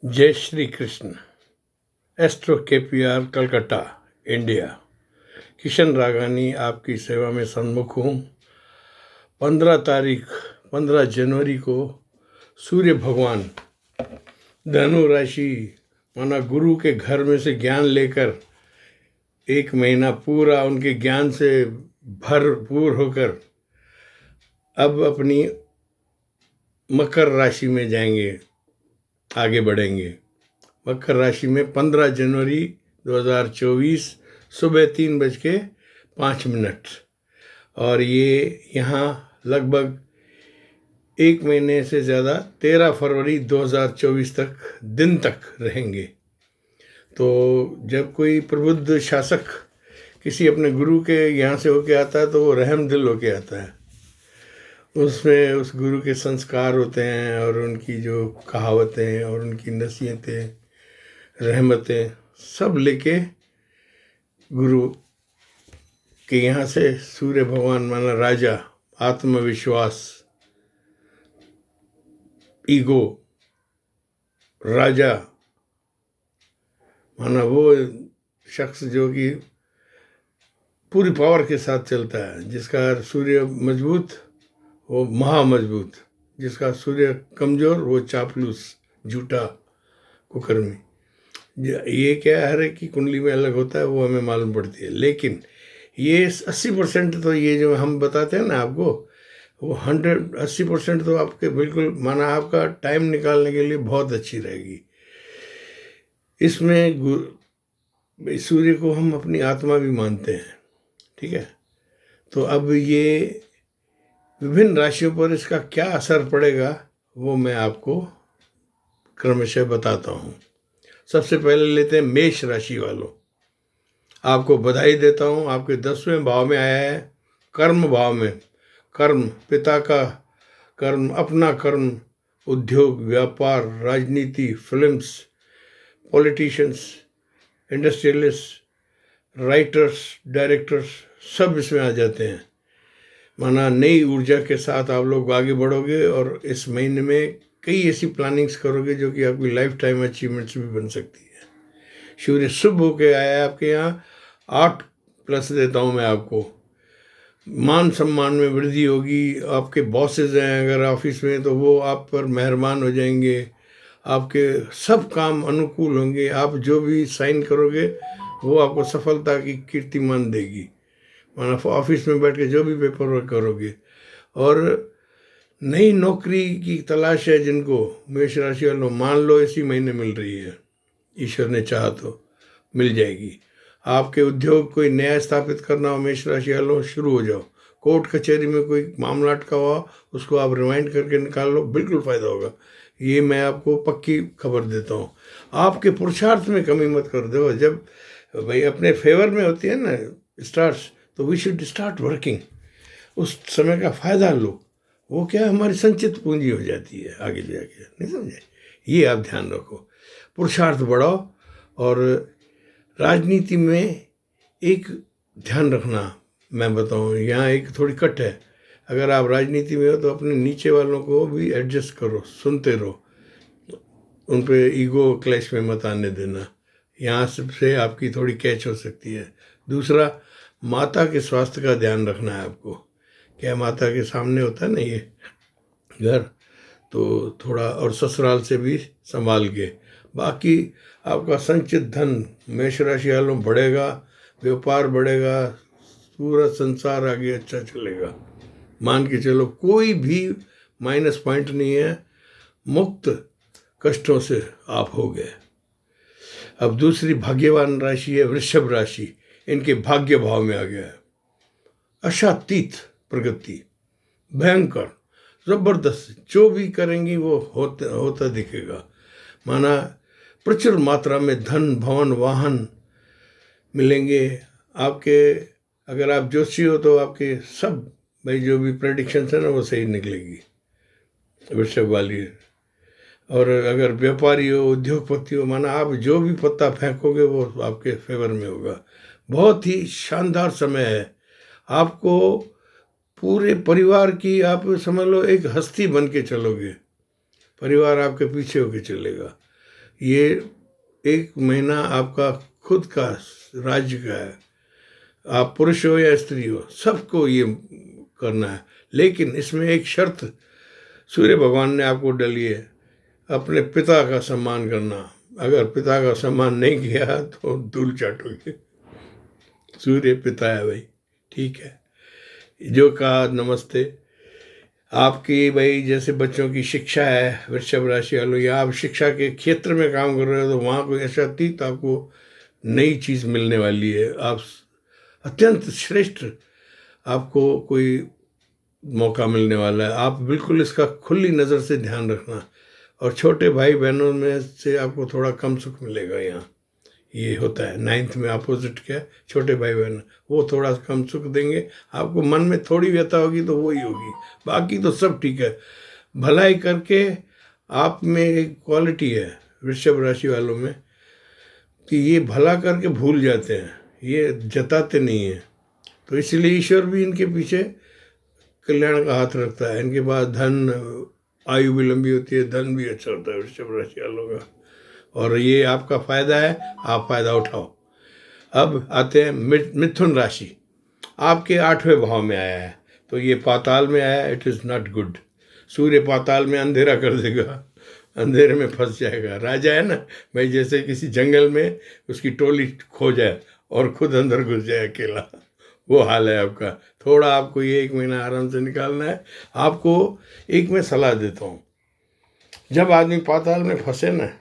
जय Shri Krishna. Astro KPR Calcutta India. Kishan Ragani आपकी सेवा में सन्मुख हूँ। 15 जनवरी को सूर्य भगवान धनु राशि माना गुरु के घर में से ज्ञान लेकर एक महीना पूरा उनके ज्ञान से भरपूर होकर अब अपनी मकर राशि में जाएंगे, आगे बढ़ेंगे। मकर राशि में 15 जनवरी 2024 सुबह 3:05 और ये यहाँ लगभग एक महीने से ज़्यादा 13 फरवरी 2024 दिन तक रहेंगे। तो जब कोई प्रबुद्ध शासक किसी अपने गुरु के यहाँ से होके आता है तो वो रहम दिल होके आता है। उसमें उस गुरु के संस्कार होते हैं और उनकी जो कहावतें और उनकी नसीहतें, रहमतें सब लेके गुरु के यहाँ से सूर्य भगवान माना राजा, आत्मविश्वास, ईगो, राजा माना वो शख्स जो कि पूरी पावर के साथ चलता है, जिसका सूर्य मजबूत वो महामजबूत, जिसका सूर्य कमज़ोर वो चापलूस, झूठा, कुकर्मी। ये क्या है कि कुंडली में अलग होता है, वो हमें मालूम पड़ती है। लेकिन ये 80% तो ये जो हम बताते हैं ना आपको, वो 80% तो आपके बिल्कुल माना आपका टाइम निकालने के लिए बहुत अच्छी रहेगी। इसमें सूर्य को हम अपनी आत्मा भी मानते हैं, ठीक है। तो अब ये विभिन्न राशियों पर इसका क्या असर पड़ेगा वो मैं आपको क्रमशः बताता हूँ। सबसे पहले लेते हैं मेष राशि वालों। आपको बधाई देता हूँ, आपके 10वें भाव में आया है, कर्म भाव में। कर्म, पिता का कर्म, अपना कर्म, उद्योग, व्यापार, राजनीति, films, politicians, industrialist, writers, directors सब इसमें आ जाते हैं। माना नई ऊर्जा के साथ आप लोग आगे बढ़ोगे और इस महीने में कई ऐसी प्लानिंग्स करोगे जो कि आपकी लाइफ टाइम अचीवमेंट्स भी बन सकती है। सूर्य शुभ होके आया है आपके यहाँ, 8+ देता हूँ मैं आपको। मान सम्मान में वृद्धि होगी। आपके बॉसेज हैं अगर ऑफिस में तो वो आप पर मेहरबान हो जाएंगे। आपके सब काम अनुकूल होंगे। आप जो भी साइन करोगे वो आपको सफलता की कीर्तिमान देगी। माना ऑफिस में बैठ के जो भी पेपर वर्क करोगे। और नई नौकरी की तलाश है जिनको, मेष राशि वालों, मान लो इसी महीने मिल रही है, ईश्वर ने चाहा तो मिल जाएगी। आपके उद्योग कोई नया स्थापित करना हो मेष राशि वालों, शुरू हो जाओ। कोर्ट कचहरी में कोई मामला अटका हुआ उसको आप रिवाइंड करके निकाल लो, बिल्कुल फ़ायदा होगा। ये मैं आपको पक्की खबर देता हूँ। आपके पुरुषार्थ में कमी मत कर दो। जब भाई अपने फेवर में होती है ना स्टार्स, तो वी शुड स्टार्ट वर्किंग। उस समय का फ़ायदा लो। वो क्या हमारी संचित पूंजी हो जाती है आगे जाके, नहीं समझे। ये आप ध्यान रखो, पुरुषार्थ बढ़ाओ। और राजनीति में एक ध्यान रखना, मैं बताऊँ यहाँ एक थोड़ी कट है। अगर आप राजनीति में हो तो अपने नीचे वालों को भी एडजस्ट करो, सुनते रहो, उन पे ईगो क्लैश में मत आने देना। यहाँ से आपकी थोड़ी कैच हो सकती है। दूसरा, माता के स्वास्थ्य का ध्यान रखना है आपको। क्या माता के सामने होता है ना ये घर, तो थोड़ा, और ससुराल से भी संभाल के। बाकी आपका संचित धन मेष राशि वालों बढ़ेगा, व्यापार बढ़ेगा, पूरा संसार आगे अच्छा चलेगा। मान के चलो कोई भी माइनस पॉइंट नहीं है, मुक्त कष्टों से आप हो गए। अब दूसरी भाग्यवान राशि है वृषभ राशि। इनके भाग्य भाव में आ गया है। अशातीत प्रगति, भयंकर, जबरदस्त, जो भी करेंगी वो होता दिखेगा। माना प्रचुर मात्रा में धन, भवन, वाहन मिलेंगे आपके। अगर आप जोशी हो तो आपके सब भाई जो भी प्रेडिक्शंस है ना वो सही निकलेगी वृषभ वाली। और अगर व्यापारी हो, उद्योगपति हो, माना आप जो भी पत्ता फेंकोगे वो आपके फेवर में होगा। बहुत ही शानदार समय है। आपको पूरे परिवार की, आप समझ लो एक हस्ती बन के चलोगे, परिवार आपके पीछे होके चलेगा। ये एक महीना आपका खुद का राज्य का है, आप पुरुष हो या स्त्री हो, सबको ये करना है। लेकिन इसमें एक शर्त सूर्य भगवान ने आपको डली है, अपने पिता का सम्मान करना। अगर पिता का सम्मान नहीं किया तो धूल चाटोगे। सूर्य पिता है भाई, ठीक है। जो कहा नमस्ते। आपकी भाई जैसे बच्चों की शिक्षा है वृषभ राशि वालों, या आप शिक्षा के क्षेत्र में काम कर रहे हो, तो वहाँ कोई ऐसा अतीत आपको नई चीज़ मिलने वाली है। आप अत्यंत श्रेष्ठ आपको कोई मौका मिलने वाला है। आप बिल्कुल इसका खुली नज़र से ध्यान रखना। और छोटे भाई बहनों में से आपको थोड़ा कम सुख मिलेगा। यहाँ ये होता है 9th में अपोजिट क्या, छोटे भाई बहन, वो थोड़ा कम सुख देंगे आपको। मन में थोड़ी व्यथा होगी तो वही होगी, बाकी तो सब ठीक है। भलाई करके आप में एक क्वालिटी है वृषभ राशि वालों में कि ये भला करके भूल जाते हैं, ये जताते नहीं हैं। तो इसलिए ईश्वर भी इनके पीछे कल्याण का हाथ रखता है। इनके पास धन, आयु भी लंबी होती है, धन भी अच्छा होता है वृषभ राशि वालों का। और ये आपका फायदा है, आप फायदा उठाओ। अब आते हैं मिथुन राशि। आपके 8वें भाव में आया है, तो ये पाताल में आया है। It is not good. सूर्य पाताल में अंधेरा कर देगा, अंधेरे में फंस जाएगा। राजा है ना भाई, जैसे किसी जंगल में उसकी टोली खो जाए और खुद अंदर घुस जाए अकेला, वो हाल है आपका। थोड़ा आपको ये 1 महीना आराम से निकालना है। आपको एक मैं सलाह देता हूँ, जब आदमी पाताल में फंसे ना,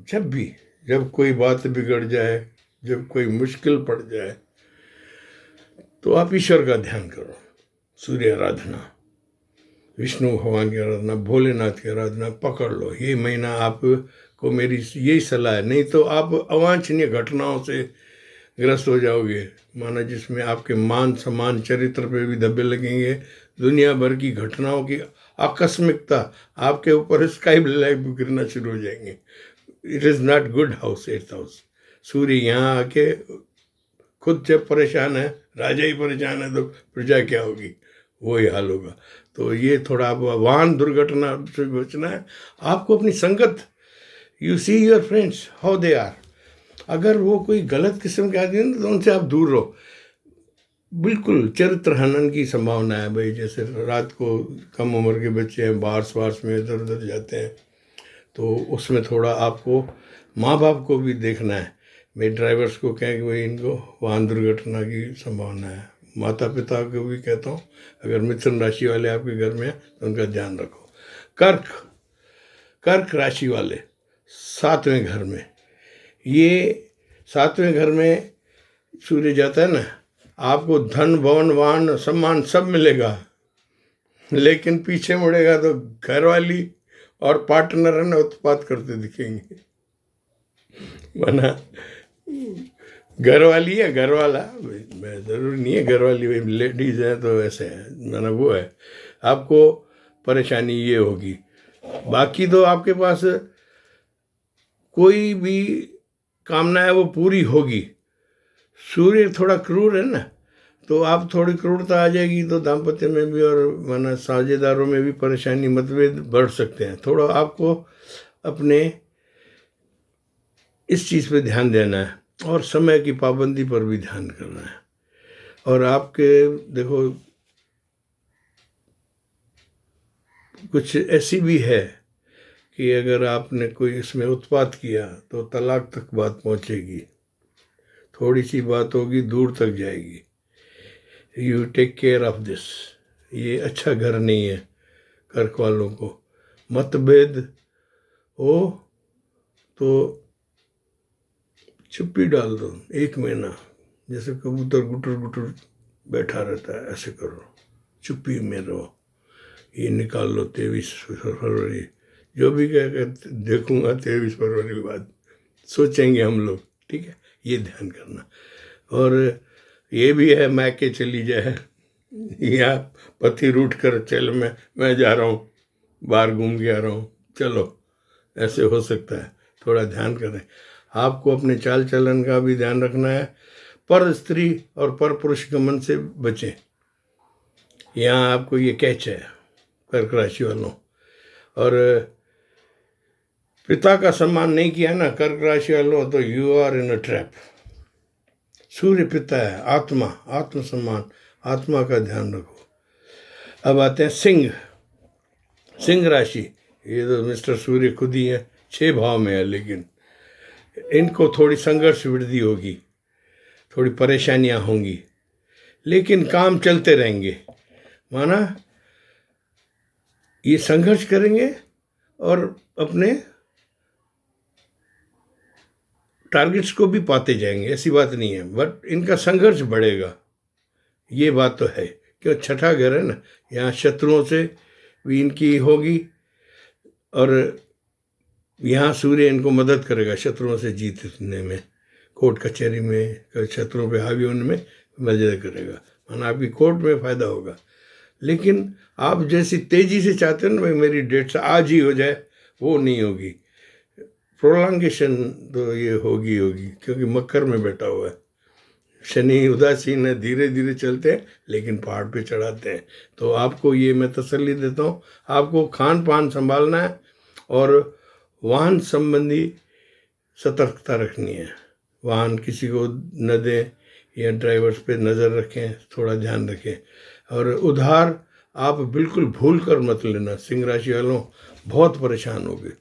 जब कोई बात बिगड़ जाए, जब कोई मुश्किल पड़ जाए, तो आप ईश्वर का ध्यान करो। सूर्य आराधना, विष्णु भगवान की आराधना, भोलेनाथ की आराधना पकड़ लो। ये महीना आपको मेरी यही सलाह है। नहीं तो आप अवांछनीय घटनाओं से ग्रस्त हो जाओगे, माना जिसमें आपके मान सम्मान चरित्र पे भी धब्बे लगेंगे। दुनिया भर की घटनाओं की आकस्मिकता आपके ऊपर स्काई ब्लैक गिरना शुरू हो जाएंगे। It is not good house, 8th house. सूर्य यहाँ आके खुद जब परेशान है, राजा ही परेशान है, तो प्रजा क्या होगी, वही हाल होगा। तो ये थोड़ा आप वाहन दुर्घटना से बचना है। आपको अपनी संगत, you see your friends how they are, अगर वो कोई गलत किस्म के आदमी है तो उनसे आप दूर रहो। बिल्कुल चरित्र हनन की संभावना है भाई। जैसे रात को कम उम्र के बच्चे हैं, बार्स में इधर उधर जाते हैं, तो उसमें थोड़ा आपको माँ बाप को भी देखना है। मैं ड्राइवर्स को कहें कि भाई इनको वाहन दुर्घटना की संभावना है। माता पिता को भी कहता हूँ, अगर मिथुन राशि वाले आपके घर में हैं तो उनका ध्यान रखो। कर्क राशि वाले 7वें घर में, ये 7वें घर में सूर्य जाता है ना, आपको धन भवन वाहन सम्मान सब मिलेगा। लेकिन पीछे मुड़ेगा तो घरवाली और पार्टनर है ना उत्पात करते दिखेंगे। वरना घरवाली या घरवाला, ज़रूरी नहीं है घरवाली, भाई लेडीज़ है तो ऐसे है, माना वो है, आपको परेशानी ये होगी। बाकी तो आपके पास कोई भी कामना है वो पूरी होगी। सूर्य थोड़ा क्रूर है ना, तो आप थोड़ी क्रूरता आ जाएगी तो दाम्पत्य में भी और माना साझेदारों में भी परेशानी, मतभेद बढ़ सकते हैं। थोड़ा आपको अपने इस चीज़ पे ध्यान देना है और समय की पाबंदी पर भी ध्यान करना है। और आपके देखो कुछ ऐसी भी है कि अगर आपने कोई इसमें उत्पात किया तो तलाक तक बात पहुंचेगी। थोड़ी सी बात होगी, दूर तक जाएगी। You take care of this. ये अच्छा घर नहीं है कर्क वालों को। मतभेद हो तो चुप्पी डाल दो 1 महीना, जैसे कबूतर गुटर गुटर बैठा रहता है, ऐसे करो, चुप्पी में रहो। ये निकाल लो 23 फरवरी, जो भी कह देखूंगा 23 फरवरी के बाद सोचेंगे हम लोग, ठीक है। ये ध्यान करना। और ये भी है मैके चली जाए या पति रूठ कर चल, मैं जा रहा हूँ, बाहर घूम के आ रहा हूँ, चलो, ऐसे हो सकता है। थोड़ा ध्यान करें। आपको अपने चाल चलन का भी ध्यान रखना है। पर स्त्री और पर पुरुष गमन से बचें। यहाँ आपको ये कैच है कर्क राशि वालों। और पिता का सम्मान नहीं किया ना कर्क राशि वालों, तो you are in a trap. सूर्य पिता है, आत्मा, आत्म सम्मान, आत्मा का ध्यान रखो। अब आते हैं सिंह, सिंह राशि। ये तो मिस्टर सूर्य खुद ही है, 6 भाव में है, लेकिन इनको थोड़ी संघर्ष वृद्धि होगी, थोड़ी परेशानियां होंगी, लेकिन काम चलते रहेंगे। माना ये संघर्ष करेंगे और अपने टारगेट्स को भी पाते जाएंगे, ऐसी बात नहीं है, बट इनका संघर्ष बढ़ेगा, ये बात तो है। क्यों, छठा घर है ना, यहाँ शत्रुओं से भी इनकी होगी, और यहाँ सूर्य इनको मदद करेगा शत्रुओं से जीतने में, कोर्ट कचहरी में शत्रुओं पे हावी होने में मदद करेगा, माना आपकी कोर्ट में फ़ायदा होगा। लेकिन आप जैसी तेज़ी से चाहते हो ना भाई मेरी डेट से आज ही हो जाए, वो नहीं होगी, प्रोलॉन्गेशन तो ये होगी, क्योंकि मकर में बैठा हुआ है शनि, उदासीन है, धीरे धीरे चलते हैं लेकिन पहाड़ पे चढ़ाते हैं। तो आपको ये मैं तसल्ली देता हूँ, आपको खान पान संभालना है और वाहन संबंधी सतर्कता रखनी है। वाहन किसी को न दें या ड्राइवर्स पे नज़र रखें, थोड़ा ध्यान रखें। और उधार आप बिल्कुल भूल कर मत लेना, सिंह राशि वालों बहुत परेशान होगे,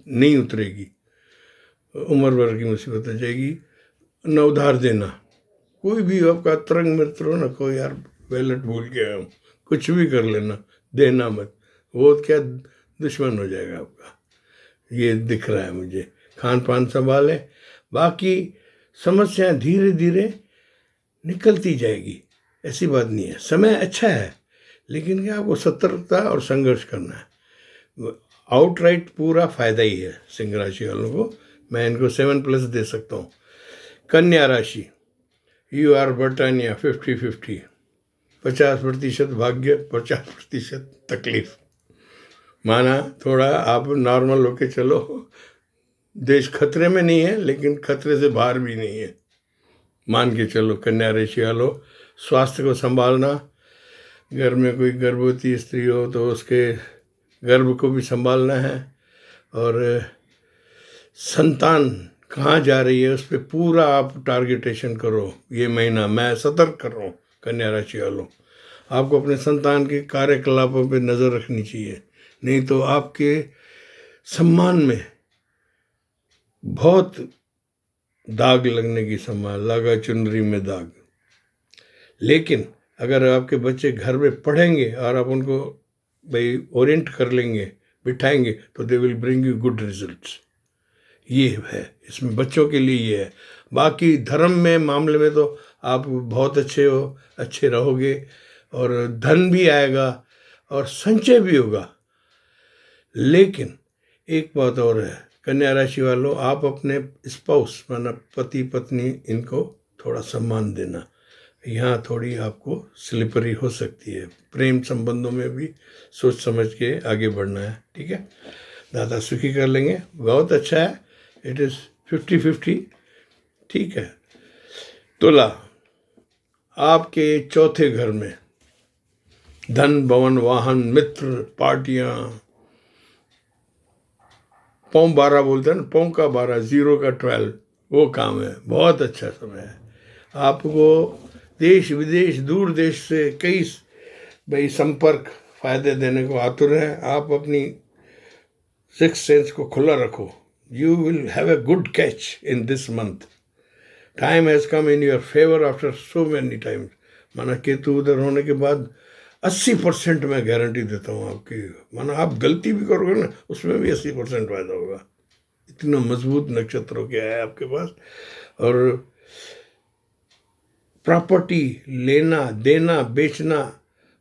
नहीं उतरेगी, उम्र भर की मुसीबत आ जाएगी। न उधार देना, कोई भी आपका तरंग मित्र हो ना, कोई यार वैलेट भूल के आया हूँ, कुछ भी कर लेना, देना मत, वो क्या दुश्मन हो जाएगा आपका, ये दिख रहा है मुझे। खान पान संभालें, बाकी समस्याएं धीरे धीरे निकलती जाएगी, ऐसी बात नहीं है। समय अच्छा है, लेकिन क्या आपको सतर्कता और संघर्ष करना है। आउटराइट पूरा फायदा ही है सिंह राशि वालों को, मैं इनको 7+ दे सकता हूँ। कन्या राशि, यू आर बटानिया 50-50, 50% भाग्य, 50% तकलीफ। माना थोड़ा आप नॉर्मल होके चलो, देश खतरे में नहीं है लेकिन खतरे से बाहर भी नहीं है, मान के चलो। कन्या राशि वालों, स्वास्थ्य को संभालना, घर में कोई गर्भवती स्त्री हो तो उसके गर्भ को भी संभालना है, और संतान कहाँ जा रही है उस पर पूरा आप टारगेटेशन करो। ये महीना मैं सतर्क कर रहा हूँ कन्या राशि वालों, आपको अपने संतान के कार्यकलापों पे नज़र रखनी चाहिए, नहीं तो आपके सम्मान में बहुत दाग लगने की संभावना, लगा चुनरी में दाग। लेकिन अगर आपके बच्चे घर में पढ़ेंगे और आप उनको भाई ओरिएंट कर लेंगे, बिठाएंगे, तो they will bring you good results. ये है इसमें बच्चों के लिए ये है। बाकी धर्म में मामले में तो आप बहुत अच्छे हो, अच्छे रहोगे, और धन भी आएगा और संचय भी होगा। लेकिन एक बात और है कन्या राशि वालों, आप अपने स्पाउस माना पति पत्नी, इनको थोड़ा सम्मान देना। यहाँ थोड़ी आपको स्लिपरी हो सकती है, प्रेम संबंधों में भी सोच समझ के आगे बढ़ना है, ठीक है। दादा सुखी कर लेंगे, बहुत अच्छा है, इट इज़ 50-50, ठीक है। तुला, आपके चौथे घर में धन, भवन, वाहन, मित्र, पार्टियां, पौं 12 बोलते हैं ना, पौं का 12, 0 का 12, वो काम है, बहुत अच्छा समय है। आपको देश विदेश दूर देश से कई भाई संपर्क फायदे देने को आतुर है। आप अपनी सिक्स सेंस को खुला रखो, you will have a good catch in this month. Time has come in your favour after so many times. माना केतु उधर होने के बाद 80% मैं गारंटी देता हूँ आपकी, माना आप गलती भी करोगे ना उसमें भी 80% फायदा होगा। इतना मजबूत नक्षत्रों के है आपके पास। और प्रॉपर्टी लेना देना बेचना,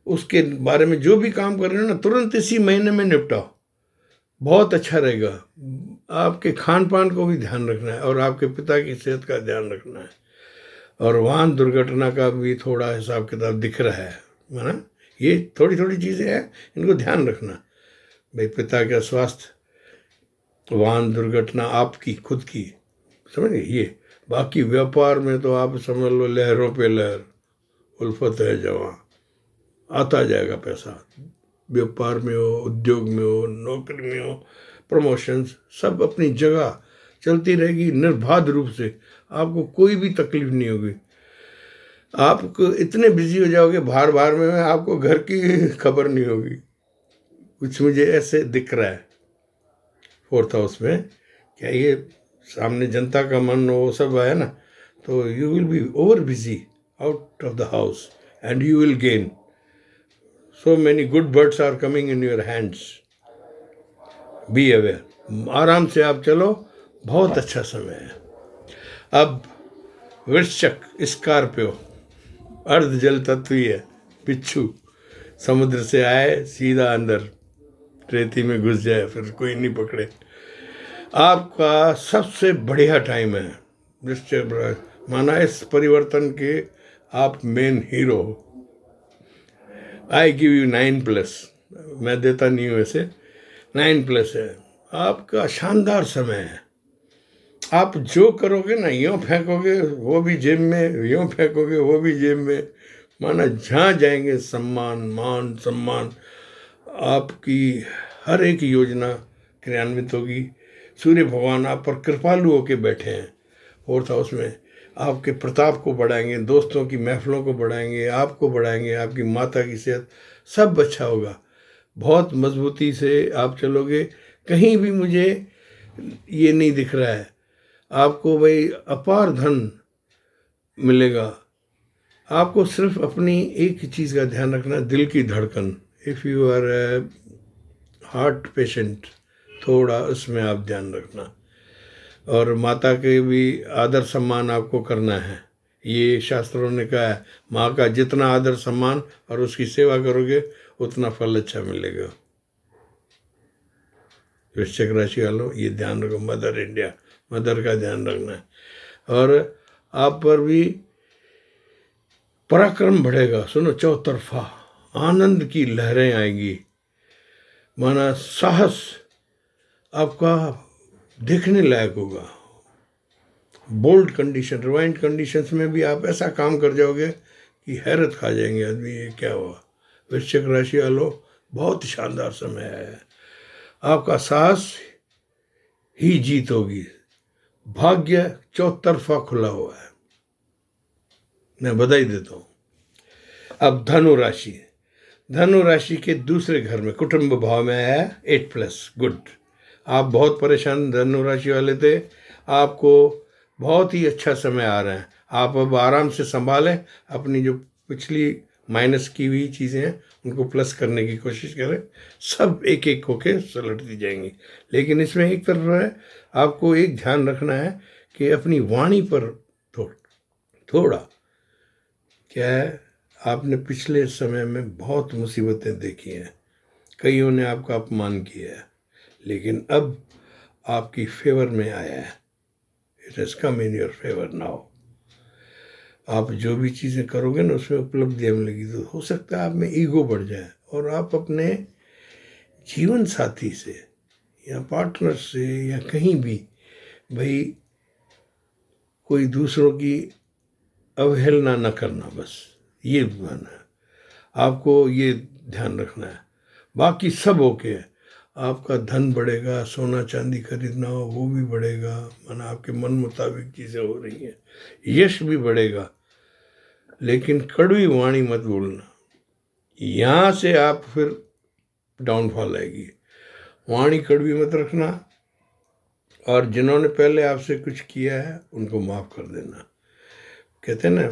उसके बारे में जो भी काम कर रहे हो ना, तुरंत इसी महीने में निपटाओ, बहुत अच्छा रहेगा। आपके खान पान को भी ध्यान रखना है, और आपके पिता की सेहत का ध्यान रखना है, और वाहन दुर्घटना का भी थोड़ा हिसाब किताब दिख रहा है, माना ये थोड़ी थोड़ी चीज़ें हैं, इनको ध्यान रखना। भाई पिता का स्वास्थ्य, वाहन दुर्घटना आपकी खुद की, समझ गए ये। बाकी व्यापार में तो आप समझ लो लहरों पे लहर, उल्फत है जवां, आता जाएगा पैसा। व्यापार में हो, उद्योग में हो, नौकरी में हो, प्रमोशंस सब अपनी जगह चलती रहेगी निर्बाध रूप से, आपको कोई भी तकलीफ नहीं होगी। आप इतने बिजी हो जाओगे बाहर बाहर में, आपको घर की खबर नहीं होगी। कुछ मुझे ऐसे दिख रहा है 4th हाउस में, क्या ये सामने जनता का मन वो सब है ना, तो you will be over busy out of the house and you will gain so many good birds are coming in your hands, be aware. आराम से आप चलो, बहुत अच्छा समय है। अब वृश्चिक स्कॉर्पियो, अर्ध जल तत्व ही है, बिच्छू, समुद्र से आए सीधा अंदर रेती में घुस जाए, फिर कोई नहीं पकड़े। आपका सबसे बढ़िया टाइम है वृश्चिक, माना इस परिवर्तन के आप मेन हीरो हो। आई गिव यू 9+, मैं देता नहीं हूँ वैसे, 9+ है। आपका शानदार समय है। आप जो करोगे ना, यूँ फेंकोगे वो भी जेब में, यूँ फेंकोगे वो भी जेब में, माना जहाँ जाएंगे सम्मान, मान सम्मान, आपकी हर एक योजना क्रियान्वित होगी। सूर्य भगवान आप पर कृपालु होके बैठे हैं 4th हाउस में, आपके प्रताप को बढ़ाएंगे, दोस्तों की महफिलों को बढ़ाएंगे, आपको बढ़ाएंगे, आपकी माता की सेहत सब अच्छा होगा। बहुत मजबूती से आप चलोगे, कहीं भी मुझे ये नहीं दिख रहा है। आपको भाई अपार धन मिलेगा। आपको सिर्फ अपनी एक ही चीज़ का ध्यान रखना, दिल की धड़कन। If you are heart patient, थोड़ा उसमें आप ध्यान रखना। और माता के भी आदर सम्मान आपको करना है। ये शास्त्रों ने कहा है, माँ का जितना आदर सम्मान और उसकी सेवा करोगे उतना फल अच्छा मिलेगा। वृश्चिक राशि वालों ये ध्यान रखो, मदर इंडिया, मदर का ध्यान रखना है। और आप पर भी पराक्रम बढ़ेगा। सुनो, चौतरफा आनंद की लहरें आएंगी, माना साहस आपका देखने लायक होगा। बोल्ड कंडीशन, रिवाइंड कंडीशंस में भी आप ऐसा काम कर जाओगे कि हैरत खा जाएंगे आदमी, ये क्या हुआ। वृश्चिक राशि वालों बहुत शानदार समय है। आपका साहस ही जीत होगी। भाग्य चौतरफा खुला हुआ है, मैं बधाई देता हूँ। अब धनु राशि, धनु राशि के दूसरे घर में कुटुंब भाव में आया 8+, गुड। आप बहुत परेशान धनु राशि वाले थे, आपको बहुत ही अच्छा समय आ रहा है। आप अब आराम से संभालें, अपनी जो पिछली माइनस की हुई चीज़ें हैं उनको प्लस करने की कोशिश करें, सब एक एक होके सलटती जाएंगी। लेकिन इसमें एक तरफ है, आपको एक ध्यान रखना है कि अपनी वाणी पर थोड़ा क्या है, आपने पिछले समय में बहुत मुसीबतें देखी हैं, कईयों ने आपका अपमान किया है, लेकिन अब आपकी फेवर में आया है। It has come in your favour now. आप जो भी चीज़ें करोगे ना उसमें उपलब्धियाँ मिलेगी। तो हो सकता है आप में ईगो बढ़ जाए और आप अपने जीवन साथी से या पार्टनर से या कहीं भी भाई कोई दूसरों की अवहेलना न करना, बस ये ध्यान है आपको, ये ध्यान रखना है। बाकी सब ओके है। आपका धन बढ़ेगा, सोना चांदी खरीदना हो वो भी बढ़ेगा, माना आपके मन मुताबिक चीज़ें हो रही हैं। यश भी बढ़ेगा, लेकिन कड़वी वाणी मत बोलना, यहाँ से आप फिर डाउनफॉल आएगी। वाणी कड़वी मत रखना, और जिन्होंने पहले आपसे कुछ किया है उनको माफ़ कर देना। कहते हैं ना,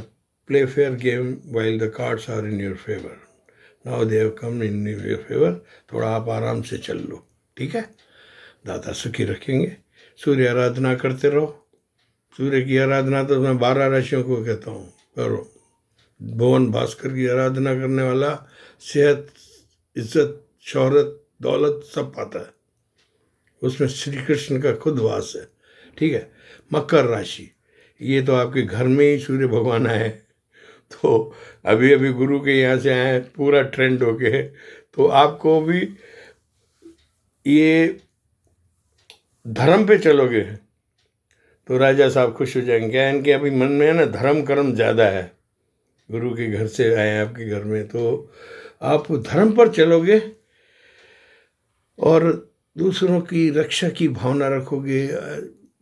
play fair game while the cards are in your favour, now they have come in your favour. थोड़ा आप आराम से चल लो, ठीक है। दाता सुखी रखेंगे। सूर्य आराधना करते रहो। सूर्य की आराधना तो मैं 12 राशियों को कहता हूँ, करो। भुवन भास्कर की आराधना करने वाला सेहत, इज्जत, शोहरत, दौलत सब पाता है, उसमें श्री कृष्ण का खुद वास है, ठीक है। मकर राशि, ये तो आपके घर में ही सूर्य भगवान आए, तो अभी अभी गुरु के यहाँ से आए, पूरा ट्रेंड हो गए, तो आपको भी ये धर्म पे चलोगे तो राजा साहब खुश हो जाएंगे। क्या इनके अभी मन में है ना, धर्म कर्म ज़्यादा है, गुरु के घर से आए हैं आपके घर में, तो आप धर्म पर चलोगे और दूसरों की रक्षा की भावना रखोगे,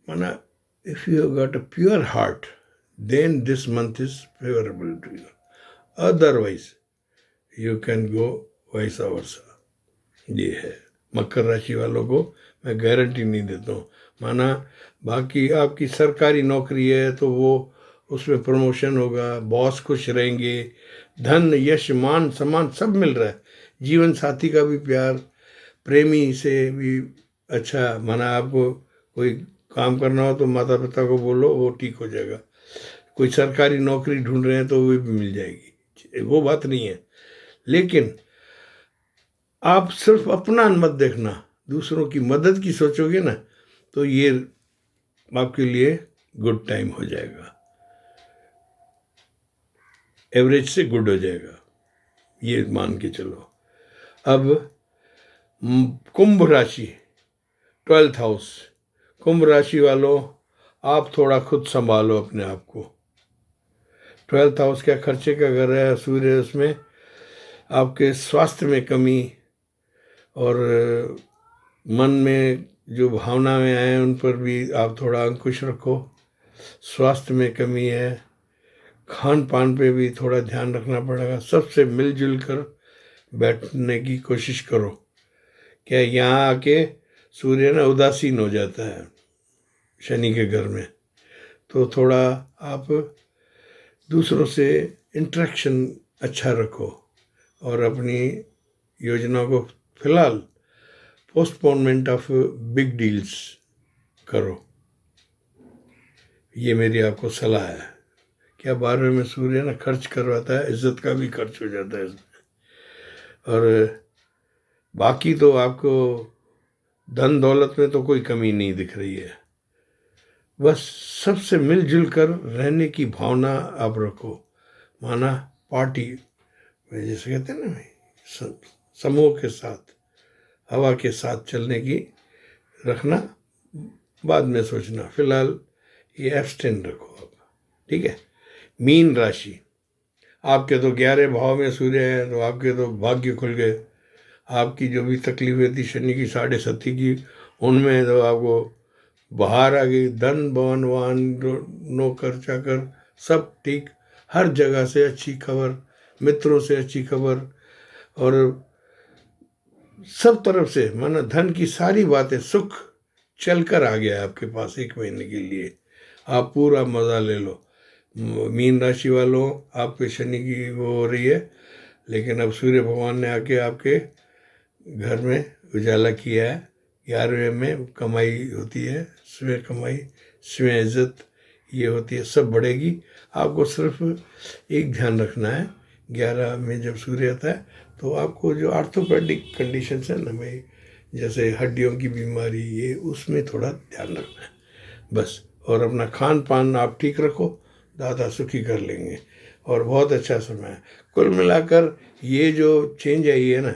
माना if you have got a pure heart, then this month is favourable to you, otherwise you can go vice versa. ये है मकर राशि वालों को मैं गारंटी नहीं देता हूँ। माना बाकी आपकी सरकारी नौकरी है तो वो उसमें प्रमोशन होगा, बॉस खुश रहेंगे, धन यश मान सम्मान सब मिल रहा है, जीवन साथी का भी प्यार, प्रेमी से भी अच्छा। माना आपको कोई काम करना हो तो माता पिता को बोलो, वो ठीक हो जाएगा। कोई सरकारी नौकरी ढूंढ रहे हैं तो वो भी मिल जाएगी, वो बात नहीं है। लेकिन आप सिर्फ अपना मत देखना, दूसरों की मदद की सोचोगे ना, तो ये आपके लिए गुड टाइम हो जाएगा, एवरेज से गुड हो जाएगा, ये मान के चलो। अब कुंभ राशि, 12th हाउस, कुंभ राशि वालों आप थोड़ा खुद संभालो अपने आप को। 12th हाउस क्या खर्चे का घर है, सूर्य उसमें, आपके स्वास्थ्य में कमी और मन में जो भावनाएं आए उन पर भी आप थोड़ा अंकुश रखो। स्वास्थ्य में कमी है, खान पान पे भी थोड़ा ध्यान रखना पड़ेगा। सबसे मिलजुल कर बैठने की कोशिश करो। क्या यहाँ आके सूर्य ना उदासीन हो जाता है शनि के घर में, तो थोड़ा आप दूसरों से इंटरेक्शन अच्छा रखो और अपनी योजनाओं को फिलहाल पोस्टपोनमेंट ऑफ बिग डील्स करो, ये मेरी आपको सलाह है। क्या 12वें में सूर्य ना खर्च करवाता है, इज्जत का भी खर्च हो जाता है इसमें। और बाकी तो आपको धन दौलत में तो कोई कमी नहीं दिख रही है, बस सबसे मिलजुल कर रहने की भावना आप रखो। माना पार्टी में जैसे कहते हैं ना भाई, समूह के साथ, हवा के साथ चलने की रखना, बाद में सोचना, फिलहाल ये एब्सटेन रखो आप, ठीक है। मीन राशि, आपके तो 11 भाव में सूर्य है, तो आपके तो भाग्य खुल गए। आपकी जो भी तकलीफें थी शनि की 7.5 की, उनमें तो आपको बाहर आ गई। धन भवन वाहन नौकर चाकर सब ठीक, हर जगह से अच्छी खबर, मित्रों से अच्छी खबर, और सब तरफ से माना धन की सारी बातें, सुख चल कर आ गया आपके पास 1 महीने के लिए, आप पूरा मज़ा ले लो। मीन राशि वालों आप पे शनि की वो हो रही है, लेकिन अब सूर्य भगवान ने आके आपके घर में उजाला किया है। 11वें में कमाई होती है, स्वयं कमाई, स्वयं इज्जत ये होती है, सब बढ़ेगी। आपको सिर्फ एक ध्यान रखना है, 11 में जब सूर्य आता है तो आपको जो आर्थोपेडिक कंडीशंस है ना भाई, जैसे हड्डियों की बीमारी, ये उसमें थोड़ा ध्यान रखना है बस। और अपना खान पान आप ठीक रखो, दादा सुखी कर लेंगे, और बहुत अच्छा समय है। कुल मिलाकर ये जो चेंज आई है ना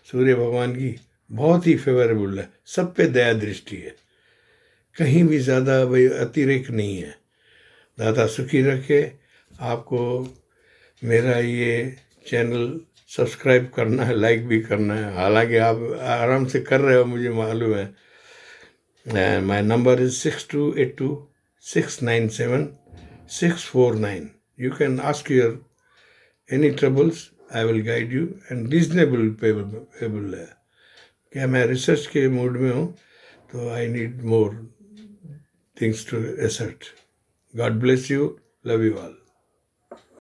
सूर्य भगवान की, बहुत ही फेवरेबल है, सब पे दया दृष्टि है, कहीं भी ज़्यादा भाई अतिरेक नहीं है। दादा सुखी रखे आपको। मेरा ये चैनल सब्सक्राइब करना है, लाइक भी करना है, हालांकि आप आराम से कर रहे हो मुझे मालूम है। My number is 6282697649। You can ask your any troubles, I will guide you, and reasonable payable है। क्या मैं रिसर्च के मूड में हूँ, तो I need more things to assert. God bless you, love you all.